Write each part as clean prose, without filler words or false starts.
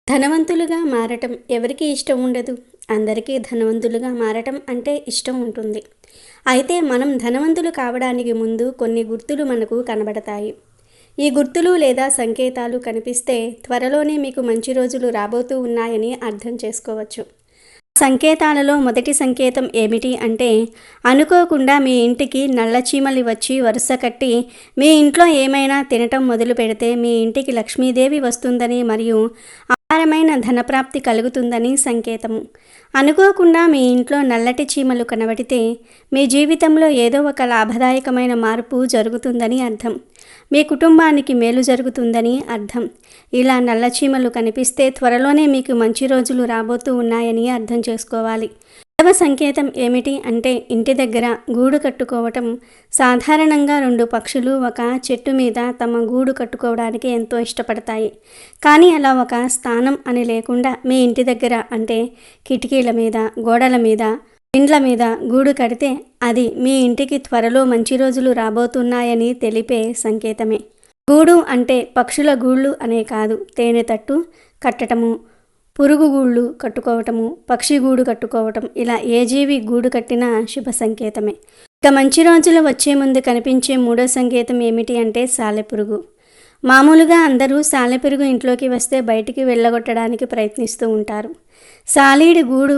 ధనవంతులుగా మారటం ఎవరికి ఇష్టం ఉండదు? అందరికీ ధనవంతులుగా మారటం అంటే ఇష్టం ఉంటుంది. అయితే మనం ధనవంతులు కావడానికి ముందు కొన్ని గుర్తులు మనకు కనబడతాయి. ఈ గుర్తులు లేదా సంకేతాలు కనిపిస్తే త్వరలోనే మీకు మంచి రోజులు రాబోతూ ఉన్నాయని అర్థం చేసుకోవచ్చు. సంకేతాలలో మొదటి సంకేతం ఏమిటి అంటే, అనుకోకుండా మీ ఇంటికి నల్లచీమలు వచ్చి వరుస కట్టి మీ ఇంట్లో ఏమైనా తినటం మొదలు పెడితే మీ ఇంటికి లక్ష్మీదేవి వస్తుందని మరియు అపారమైన ధనప్రాప్తి కలుగుతుందని సంకేతము. అనుకోకుండా మీ ఇంట్లో నల్లటి చీమలు కనబడితే మీ జీవితంలో ఏదో ఒక లాభదాయకమైన మార్పు జరుగుతుందని అర్థం. మీ కుటుంబానికి మేలు జరుగుతుందని అర్థం. ఇలా నల్ల చీమలు కనిపిస్తే త్వరలోనే మీకు మంచి రోజులు రాబోతూ ఉన్నాయని అర్థం చేసుకోవాలి. రెండవ సంకేతం ఏమిటి అంటే, ఇంటి దగ్గర గూడు కట్టుకోవటం. సాధారణంగా రెండు పక్షులు ఒక చెట్టు మీద తమ గూడు కట్టుకోవడానికి ఎంతో ఇష్టపడతాయి. కానీ అలా ఒక స్థానం అని లేకుండా మీ ఇంటి దగ్గర అంటే కిటికీల మీద, గోడల మీద, ఇండ్ల మీద గూడు కడితే అది మీ ఇంటికి త్వరలో మంచి రోజులు రాబోతున్నాయని తెలిపే సంకేతమే. గూడు అంటే పక్షుల గూళ్ళు అనే కాదు, తేనె తట్టు కట్టటము, పురుగు గూళ్ళు కట్టుకోవటము, పక్షి గూడు కట్టుకోవటం, ఇలా ఏ జీవి గూడు కట్టినా శుభ సంకేతమే. ఇక మంచి రోజులు వచ్చే ముందు కనిపించే మూడో సంకేతం ఏమిటి అంటే సాలెపురుగు. మామూలుగా అందరూ సాలెపురుగు ఇంట్లోకి వస్తే బయటికి వెళ్ళగొట్టడానికి ప్రయత్నిస్తూ ఉంటారు. సాలీడి గూడు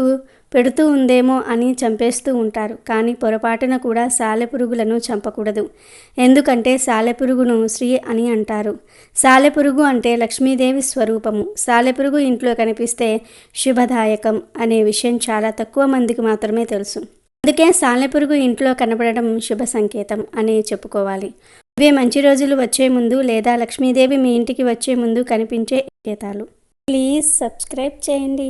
పెడుతూ ఉందేమో అని చంపేస్తూ ఉంటారు. కానీ పొరపాటున కూడా సాలెపురుగులను చంపకూడదు. ఎందుకంటే సాలెపురుగును శ్రీ అని అంటారు. సాలెపురుగు అంటే లక్ష్మీదేవి స్వరూపము. సాలెపురుగు ఇంట్లో కనిపిస్తే శుభదాయకం అనే విషయం చాలా తక్కువ మందికి మాత్రమే తెలుసు. అందుకే సాలెపురుగు ఇంట్లో కనబడడం శుభ సంకేతం అని చెప్పుకోవాలి. ఇవే మంచి రోజులు వచ్చే ముందు లేదా లక్ష్మీదేవి మీ ఇంటికి వచ్చే ముందు కనిపించే సంకేతాలు. ప్లీజ్ సబ్స్క్రైబ్ చేయండి.